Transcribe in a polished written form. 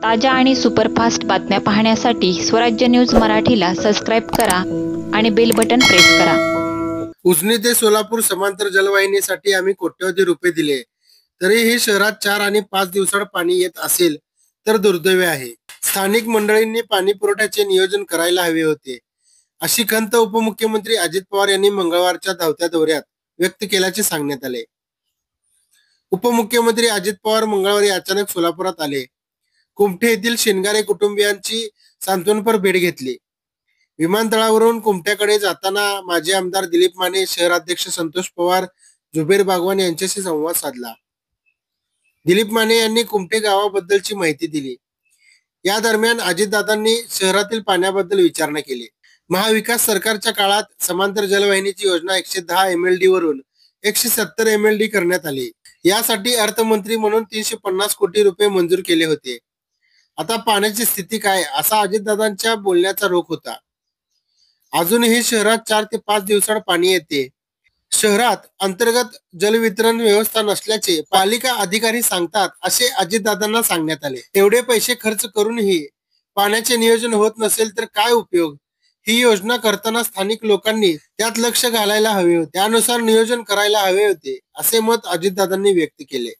ताज्या आणि सुपरफास्ट बातम्या पाहण्यासाठी स्वराज्य न्यूज मराठीला सबस्क्राईब करा आणि बेल बटन प्रेस करा। उजनी ते सोलापूर समांतर जलवाहिनीसाठी आम्ही कोट्यवधी रुपये दिले, तरीही शहरात 4 आणि 5 दिवसाड पाणी येत असेल तर दुर्दैव आहे। स्थानिक मंडळींनी पाणी पुरवठ्याचे नियोजन करायला हवे होते, अशी खंत उपमुख्यमंत्री अजित पवार यांनी मंगळवारच्या धावत्या दौऱ्यात व्यक्त केल्याचे सांगण्यात आले। उपमुख्यमंत्री अजित पवार मंगळवारी अचानक सोलापुरात आले। कुमठे येथील शेनगारे कुटुंबियांची सांत्वनपर भेट घेतली। विमानतळावरून कुमठ्याकडे जाताना माजी आमदार दिलीप माने, शहराध्यक्ष संतोष पवार, जुबेर बागवान यांच्याशी संवाद साधला। दिलीप माने यांनी कुमठे गावाबद्दलची माहिती दिली। या दरम्यान अजितदादांनी शहरातील पाण्याबद्दल विचारणा केली। महाविकास सरकारच्या काळात समांतर जलवाहिनीची योजना 110 MLD वरून 170 MLD करण्यात आली। यासाठी अर्थमंत्री म्हणून 350 कोटी रुपये मंजूर केले होते। आता पाण्याची स्थिती काय, असा अजितदादांच्या बोलण्याचा रोख होता। अजूनही शहरात 4 ते 5 दिवसाड पाणी येते। शहरात अंतर्गत जलवितरण व्यवस्था नसल्याचे पालिका अधिकारी सांगतात, असे अजितदादांना सांगण्यात आले। एवढे पैसे खर्च करूनही पाण्याचे नियोजन होत नसेल तर काय उपयोग? ही योजना करताना स्थानिक लोकांनी त्यात लक्ष घालायला हवे होते, त्यानुसार नियोजन करायला हवे होते, असे मत अजितदादांनी व्यक्त केले।